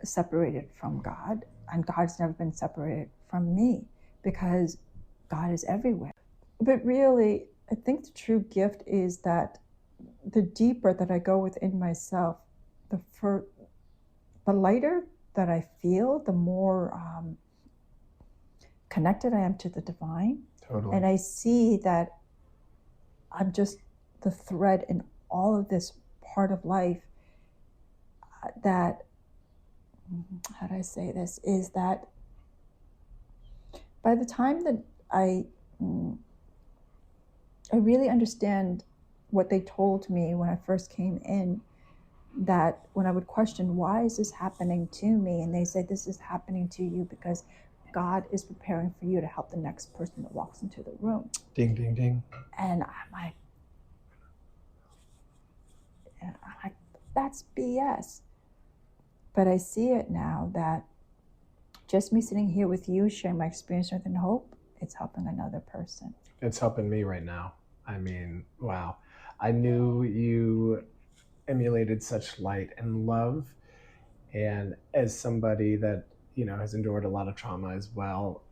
separated from God, and God's never been separated from me, because God is everywhere. But really, I think the true gift is that the deeper that I go within myself, the lighter that I feel, the more connected I am to the divine. Totally. And I see that I'm just the thread in all of this part of life that, how do I say this, is that by the time that I really understand what they told me when I first came in, that when I would question, why is this happening to me? And they said, this is happening to you because God is preparing for you to help the next person that walks into the room. Ding, ding, ding. And I'm like, that's BS. But I see it now that just me sitting here with you, sharing my experience, strength, and hope, it's helping another person. It's helping me right now. I mean, wow. I knew you emulated such light and love. And as somebody that, has endured a lot of trauma as well,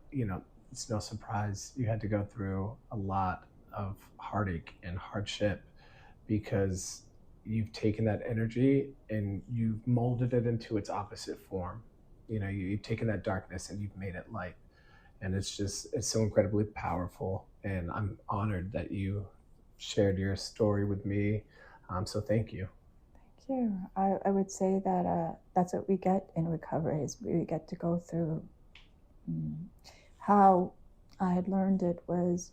it's no surprise you had to go through a lot of heartache and hardship, because you've taken that energy and you've molded it into its opposite form. You've taken that darkness and you've made it light. And it's so incredibly powerful. And I'm honored that you shared your story with me. So thank you. Thank you. I would say that that's what we get in recovery, is we get to go through. How I had learned it was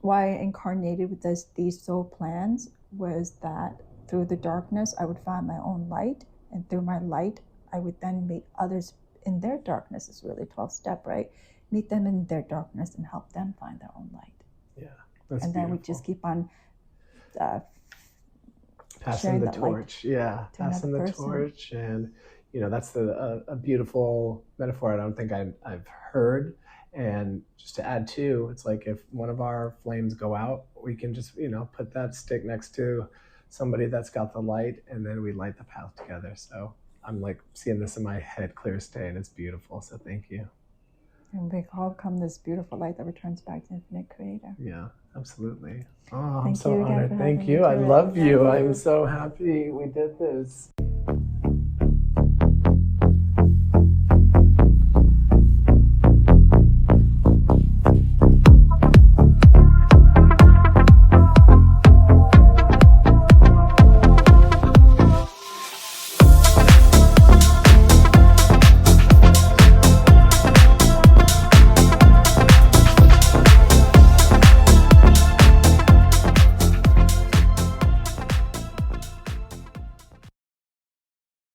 why I incarnated with these soul plans was that through the darkness, I would find my own light. And through my light, I would then meet others in their darkness. It's really 12-step, right? Meet them in their darkness and help them find their own light. Yeah, that's and beautiful. Then we just keep on passing the torch. Yeah, passing the torch. And, that's a beautiful metaphor I don't think I've heard. And just to add to, it's like if one of our flames go out, we can just, put that stick next to somebody that's got the light, and then we light the path together. So I'm like seeing this in my head clear as day, and it's beautiful. So thank you. And we all come this beautiful light that returns back to Infinite Creator. Yeah, absolutely. Oh, I'm so honored. Thank you. I love you. I'm so happy we did this.